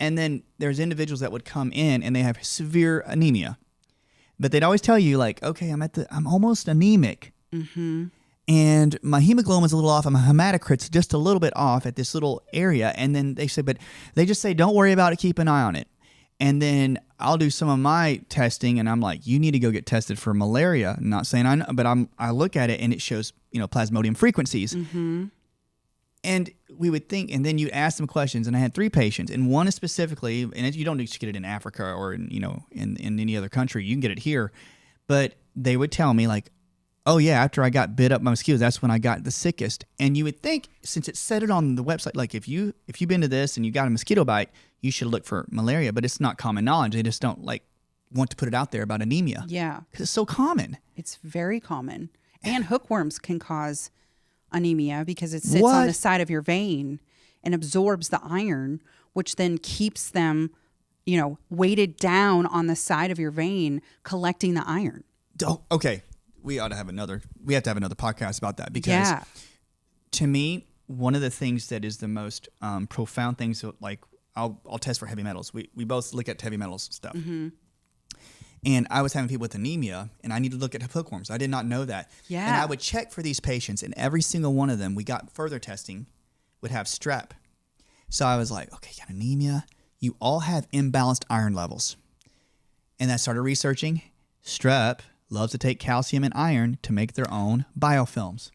And then there's individuals that would come in and they have severe anemia. But they'd always tell you like, okay, I'm almost anemic. And my hemoglobin's a little off. My hematocrit's just a little bit off at this little area. And then they just say, don't worry about it. Keep an eye on it. And then I'll do some of my testing, and I'm like, you need to go get tested for malaria. I'm not saying I know, but I look at it, and it shows, Plasmodium frequencies. And we would think, and then you'd ask them questions, and I had 3 patients, and one is specifically, and you don't just get it in Africa or in any other country. You can get it here. But they would tell me, like, oh, yeah, after I got bit up by mosquitoes, that's when I got the sickest. And you would think, since it said it on the website, like if you've been to this and you got a mosquito bite, you should look for malaria. But it's not common knowledge. They just don't want to put it out there about anemia. Yeah. Because it's so common. It's very common. And hookworms can cause anemia because it sits on the side of your vein and absorbs the iron, which then keeps them, weighted down on the side of your vein, collecting the iron. Oh, okay. We have to have another podcast about that because to me, one of the things that is the most profound things, like I'll test for heavy metals. We both look at heavy metals stuff. And I was having people with anemia, and I need to look at hookworms. I did not know that. Yeah. And I would check for these patients, and every single one of them, we got further testing, would have strep. So I was like, okay, you got anemia. You all have imbalanced iron levels. And I started researching. Strep loves to take calcium and iron to make their own biofilms.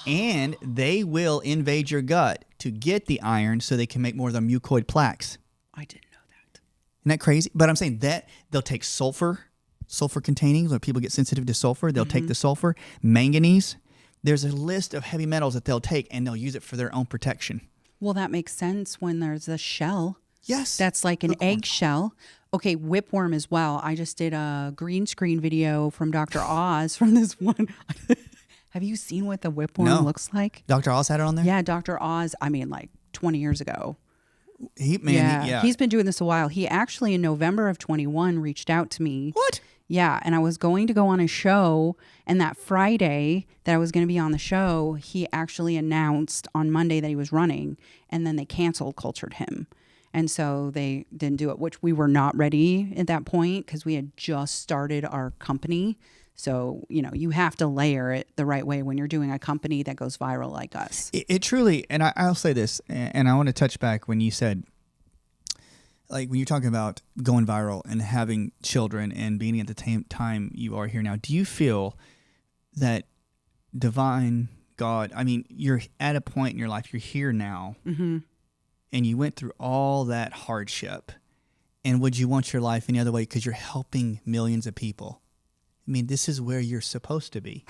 And they will invade your gut to get the iron so they can make more of the mucoid plaques. I didn't know that. Isn't that crazy? But I'm saying that they'll take sulfur containing, when people get sensitive to sulfur, they'll take the sulfur, manganese. There's a list of heavy metals that they'll take, and they'll use it for their own protection. Well, that makes sense when there's a shell. Yes. That's like an eggshell. Okay, whipworm as well. I just did a green screen video from Dr. Oz from this one. Have you seen what the whipworm looks like? Dr. Oz had it on there? Yeah, Dr. Oz, like 20 years ago. He's been doing this a while. He actually, in November of 21, reached out to me. What? Yeah, and I was going to go on a show, and that Friday that I was going to be on the show, he actually announced on Monday that he was running, and then they cultured him. And so they didn't do it, which we were not ready at that point because we had just started our company. So, you have to layer it the right way when you're doing a company that goes viral like us. It truly, and I'll say this, and I want to touch back when you said, like when you're talking about going viral and having children and being at the time you are here now, do you feel that divine God, I mean, you're at a point in your life, you're here now, Mm-hmm. and you went through all that hardship, and would you want your life any other way because you're helping millions of people? I mean, this is where you're supposed to be,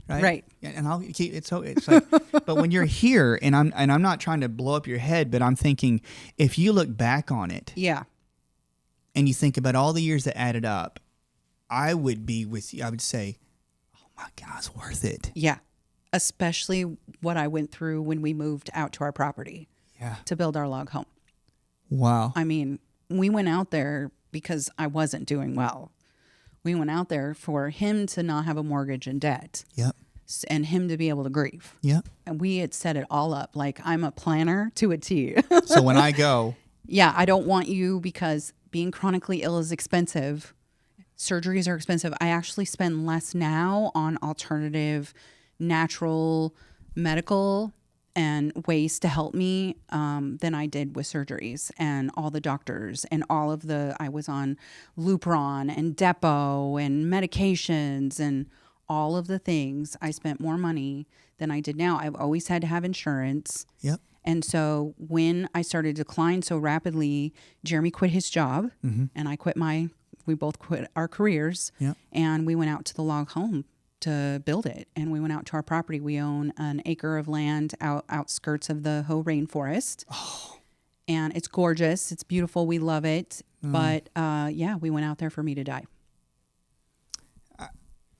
right? Right. And I'll keep it's like, but when you're here, and I'm not trying to blow up your head, but I'm thinking if you look back on it, Yeah. and you think about all the years that added up, I would be with you. I would say, oh my God, it's worth it. Yeah. Especially what I went through when we moved out to our property to build our log home. Wow. I mean, we went out there because I wasn't doing well. We went out there for him to not have a mortgage and debt. Yep. And him to be able to grieve. Yep. And we had set it all up. Like, I'm a planner to a T. So when I go, yeah, I don't want you, because being chronically ill is expensive. Surgeries are expensive. I actually spend less now on alternative, natural, medical and ways to help me than I did with surgeries and all the doctors and all of I was on Lupron and Depo and medications and all of the things. I spent more money than I did now. I've always had to have insurance. yep. And so when I started to decline so rapidly, Jeremy quit his job and I quit we both quit our careers, Yep. and we went out to the log home to build it. And we went out to our property. We own an acre of land outskirts of the Hoh rainforest. Oh. And it's gorgeous. It's beautiful. We love it. But we went out there for me to die.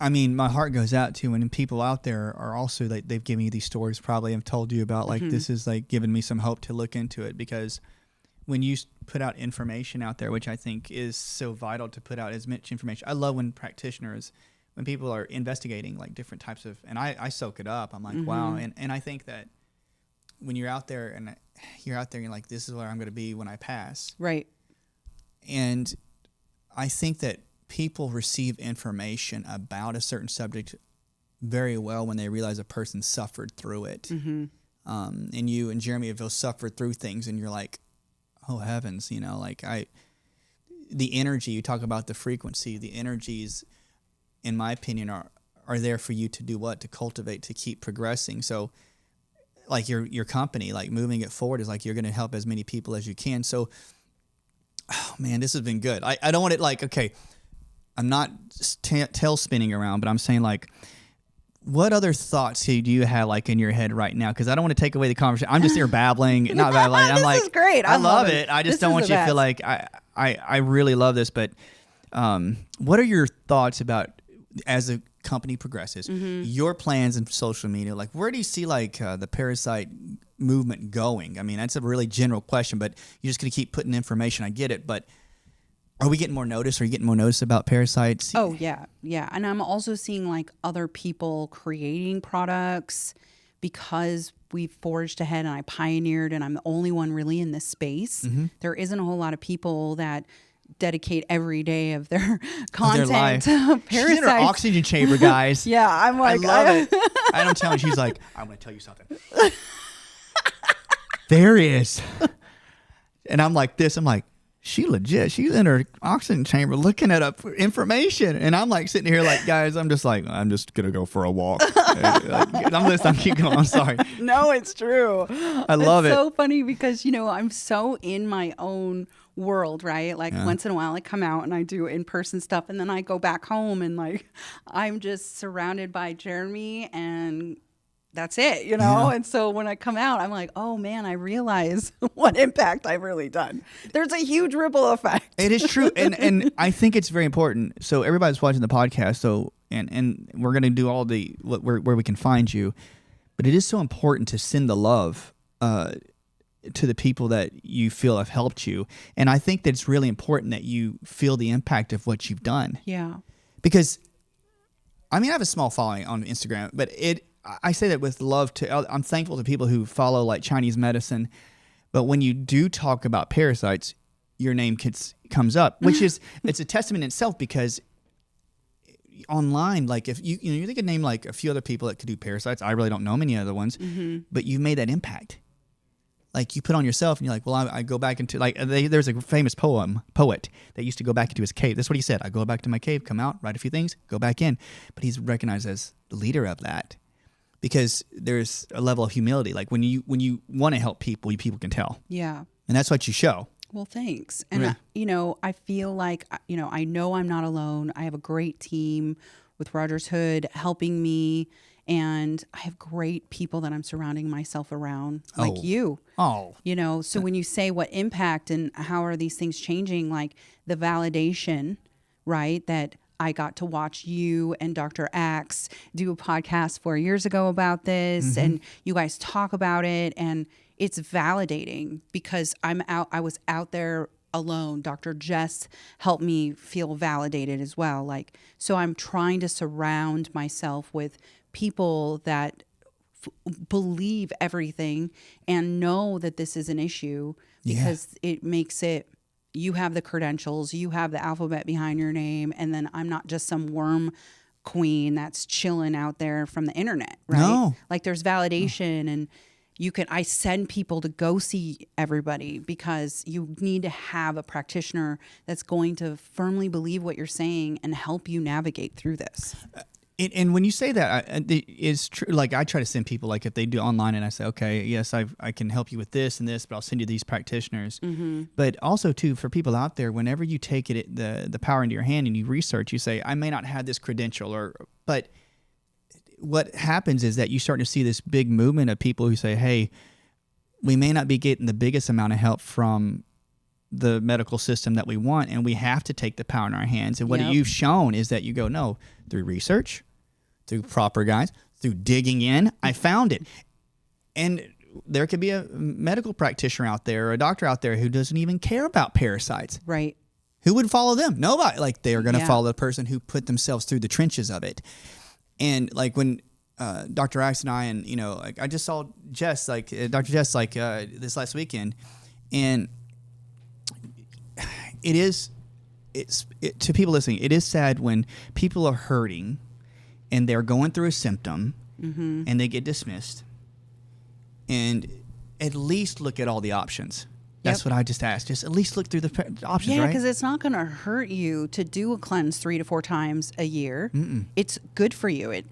I mean, my heart goes out to when people out there are also like, they've given you these stories, probably have told you about, like, this is like giving me some hope to look into it, because when you put out information out there, which I think is so vital to put out as much information. I love when practitioners, when people are investigating like different types of, and I soak it up. I'm like, wow. And I think that when you're out there and you're like, this is where I'm going to be when I pass. Right. And I think that people receive information about a certain subject very well when they realize a person suffered through it. And you and Jeremy have both suffered through things, and you're like, oh heavens, the energy, you talk about the frequency, the energies, in my opinion, are there for you to do what? To cultivate, to keep progressing. So like your company, like moving it forward is like you're going to help as many people as you can. So, oh man, this has been good. I don't want it like, okay, I'm not tail spinning around, but I'm saying like, what other thoughts do you have like in your head right now? Because I don't want to take away the conversation. I'm just here babbling, not babbling. I'm like, this is great. I love it. I just don't want you to feel like I really love this. But what are your thoughts about as the company progresses, your plans in social media? Like, where do you see like the Parasite movement going? I mean, that's a really general question, but you're just going to keep putting information. I get it, but are we getting more notice? Are you getting more notice about Parasites? Oh, yeah. Yeah. And I'm also seeing like other people creating products because we've forged ahead and I pioneered and I'm the only one really in this space. There isn't a whole lot of people that dedicate every day of their content to Parasites. She's in her oxygen chamber, guys. Yeah. I'm like, I love it. I don't tell her. She's like, I'm going to tell you something. There he is. And I'm like this. I'm like, she legit. She's in her oxygen chamber looking at up information. And I'm like sitting here like, guys, I'm just going to go for a walk. I'm keep going. I'm sorry. No, it's true. I love it. It's so funny because, I'm so in my own world, right? Like once in a while I come out and I do in-person stuff and then I go back home and like, I'm just surrounded by Jeremy and that's it, Yeah. And so when I come out, I'm like, oh man, I realize what impact I've really done. There's a huge ripple effect. It is true. And I think it's very important. So everybody's watching the podcast. So, and we're going to do all where we can find you, but it is so important to send the love, to the people that you feel have helped you. And I think that it's really important that you feel the impact of what you've done. Yeah. Because I have a small following on Instagram, but I say that with love I'm thankful to people who follow like Chinese medicine, but when you do talk about parasites, your name comes up, which is, it's a testament in itself because online, like if you think of name like a few other people that could do parasites. I really don't know many other ones, but you've made that impact. Like you put on yourself and you're like, well, I go back into like, there's a famous poet that used to go back into his cave. That's what he said. I go back to my cave, come out, write a few things, go back in. But he's recognized as the leader of that because there's a level of humility. Like when you want to help people, people can tell. Yeah. And that's what you show. Well, thanks. And, I feel like, I know I'm not alone. I have a great team with Rogers Hood helping me. And I have great people that I'm surrounding myself around, like you. Oh. So when you say what impact and how are these things changing, like the validation, right, that I got to watch you and Dr. Axe do a podcast 4 years ago about this, and you guys talk about it, and it's validating because I was out there alone. Dr. Jess helped me feel validated as well. Like, so I'm trying to surround myself with people that believe everything and know that this is an issue because it makes it, you have the credentials, you have the alphabet behind your name, and then I'm not just some worm queen that's chilling out there from the internet, right? No. Like there's validation and I send people to go see everybody because you need to have a practitioner that's going to firmly believe what you're saying and help you navigate through this. And when you say that, it's true. Like I try to send people, like if they do online and I say, okay, yes, I can help you with this and this, but I'll send you these practitioners. But also too, for people out there, whenever you take the power into your hand and you research, you say, I may not have this credential but what happens is that you start to see this big movement of people who say, hey, we may not be getting the biggest amount of help from the medical system that we want, and we have to take the power in our hands. And what you've shown is that you go, no, through research, through proper guides, through digging in, I found it. And there could be a medical practitioner out there or a doctor out there who doesn't even care about parasites. Right. Who would follow them? Nobody. Like they are going to follow the person who put themselves through the trenches of it. And like when Dr. Axe and I, and like I just saw Jess, like Dr. Jess, like this last weekend, and to people listening, it is sad when people are hurting and they're going through a symptom and they get dismissed. And at least look at all the options. That's what I just asked. Just at least look through the options, right? Yeah, because it's not going to hurt you to do a cleanse 3 to 4 times a year. It's good for you. It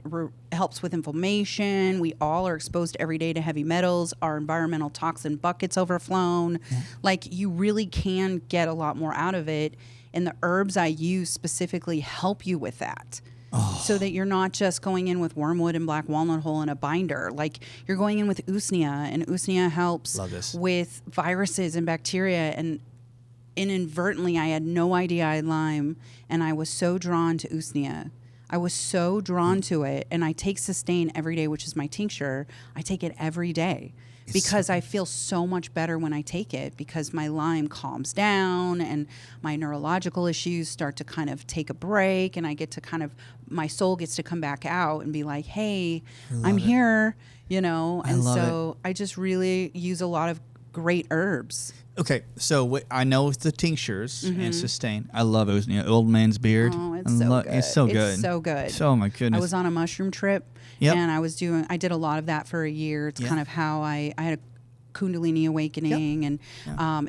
helps with inflammation. We all are exposed every day to heavy metals. Our environmental toxin bucket's overflown. Like, you really can get a lot more out of it. And the herbs I use specifically help you with that. So that you're not just going in with wormwood and black walnut hull in a binder. Like, you're going in with usnea, and usnea helps with viruses and bacteria. And inadvertently, I had no idea I had Lyme, and I was so drawn to usnea. I was so drawn to it, and I take Sustain every day, which is my tincture. I take it every day. Because I feel so much better when I take it, because my Lyme calms down and my neurological issues start to kind of take a break, and I get to my soul gets to come back out and be like, hey, I'm here, I just really use a lot of great herbs. Okay, so I know it's the tinctures and Sustain. I love usnea, old man's beard. Oh, it's so good. It's so good. It's so good. Oh my goodness. I was on a mushroom trip, and I did a lot of that for a year. It's kind of how I had a Kundalini awakening, and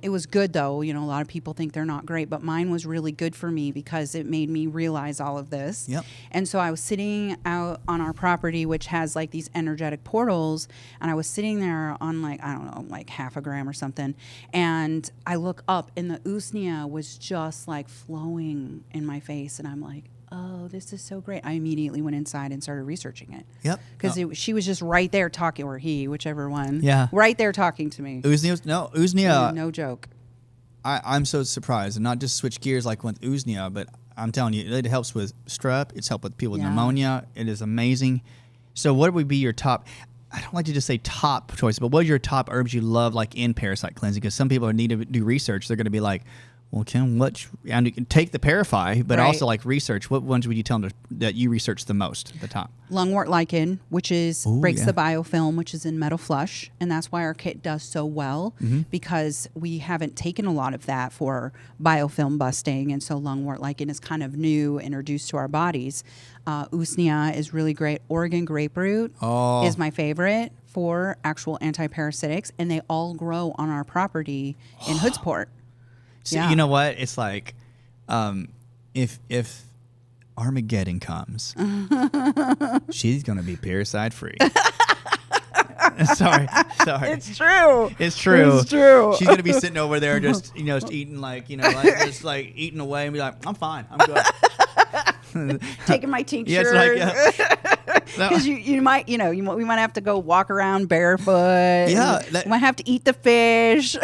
it was good though. A lot of people think they're not great, but mine was really good for me because it made me realize all of this. And so I was sitting out on our property, which has like these energetic portals, and I was sitting there on like half a gram or something, and I look up and the usnea was just like flowing in my face, and I'm like, oh, this is so great. I immediately went inside and started researching it. Because she was just right there talking, or he, whichever one. Right there talking to me. Usnea. No joke. I'm so surprised, and not just switch gears like with usnea, but I'm telling you, it helps with strep. It's helped with people with pneumonia. It is amazing. So what would be your top, I don't like to just say top choice, but what are your top herbs you love like in parasite cleansing? Because some people need to do research. They're going to be like, Well, Kim, and you can take the Parafy, but Right. also like research. What ones would you tell them that you researched the most at the top? Lungwort lichen, which is Ooh, breaks yeah. the biofilm, which is in metal flush, and that's why our kit does so well because we haven't taken a lot of that for biofilm busting, and so lungwort lichen is kind of new, introduced to our bodies. Usnea is really great. Oregon graperoot is my favorite for actual antiparasitics, and they all grow on our property in Hoodsport. So, you know what? It's like, if Armageddon comes, she's gonna be parasite free. sorry. It's true. It's true. It's true. She's gonna be sitting over there, just just eating just like eating away, and be like, "I'm fine. I'm good." Taking my tincture. Yeah, it's like, Because you might, we might have to go walk around barefoot. Yeah, we might have to eat the fish.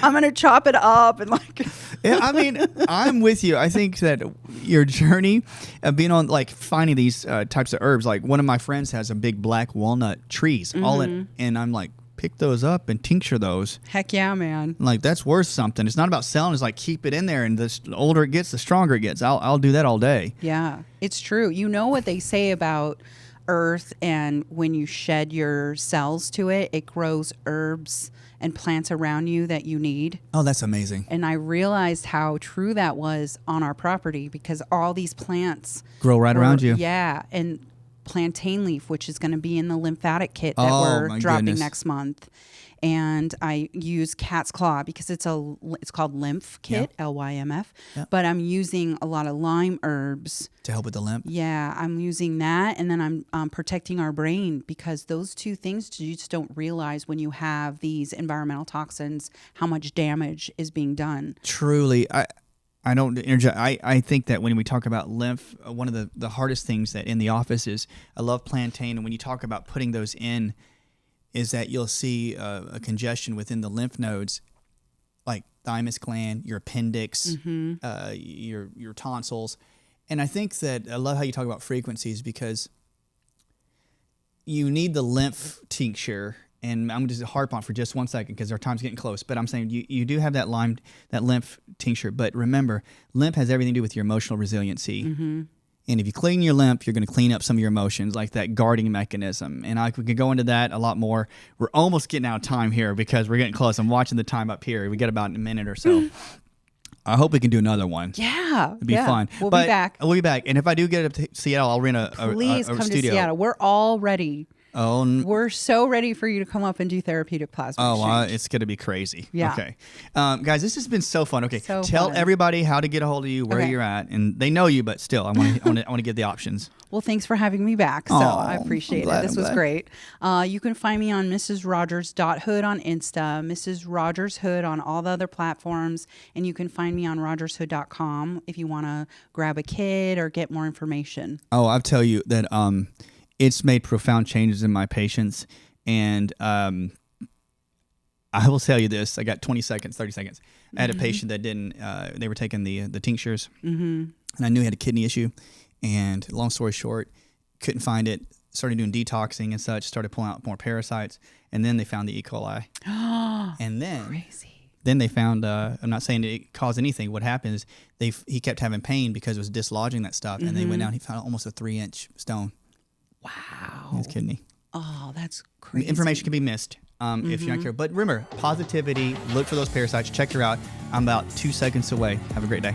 I'm gonna chop it up and like. Yeah, I mean, I'm with you. I think that your journey of being on, like, finding these types of herbs, like one of my friends has a big black walnut trees, all in, and I'm like, pick those up and tincture those. Heck yeah, man. Like, that's worth something. It's not about selling. It's like, keep it in there, and the older it gets, the stronger it gets. I'll do that all day. Yeah, it's true. You know what they say about earth, and when you shed your cells to it, it grows herbs and plants around you that you need. Oh, that's amazing. And I realized how true that was on our property because all these plants Grow right around you. Yeah, and plantain leaf, which is going to be in the lymphatic kit that Oh, we're my dropping goodness. next month. And I use cat's claw because it's called lymph kit, LYMF. Yeah. But I'm using a lot of lime herbs. To help with the lymph. Yeah, I'm using that, and then I'm protecting our brain because those two things you just don't realize when you have these environmental toxins how much damage is being done. Truly, I don't interject. I think that when we talk about lymph, one of the hardest things that in the office is I love plantain, and when you talk about putting those in, is that you'll see a congestion within the lymph nodes, like thymus gland, your appendix, your tonsils. And I think that I love how you talk about frequencies because you need the lymph tincture. And I'm going to harp on for just 1 second because our time's getting close. But I'm saying you do have that lymph tincture. But remember, lymph has everything to do with your emotional resiliency. And if you clean your lymph, you're going to clean up some of your emotions, like that guarding mechanism. And we could go into that a lot more. We're almost getting out of time here because we're getting close. I'm watching the time up here. We get about a minute or so. I hope we can do another one. Yeah. It'd be fun. We'll be back. We'll be back. And if I do get up to Seattle, I'll rent a Please come studio. to Seattle. We're all ready. Oh, We're so ready for you to come up and do therapeutic plasma exchange. It's going to be crazy. Yeah. Okay. Guys, this has been so fun. Okay. So Tell fun. everybody how to get a hold of you, where you're at. And they know you, but still, I want to get the options. Well, thanks for having me back. So I appreciate it. This was glad. great. You can find me on mrsrogers.hood on Insta, Mrs. Rogers Hood on all the other platforms, and you can find me on rogershood.com if you want to grab a kit or get more information. Oh, I'll tell you that it's made profound changes in my patients. And I will tell you this. I got 20 seconds, 30 seconds. I had a patient that didn't, they were taking the tinctures, and I knew he had a kidney issue. And long story short, couldn't find it, started doing detoxing and such, started pulling out more parasites, and then they found the E. coli. And then, Crazy. Then they found, I'm not saying it caused anything. What happened is he kept having pain because it was dislodging that stuff, and they went down, he found almost a 3-inch stone. Wow. In his kidney. Oh, that's crazy. Information can be missed if you're not careful. But remember, positivity, look for those parasites, check her out. I'm about 2 seconds away. Have a great day.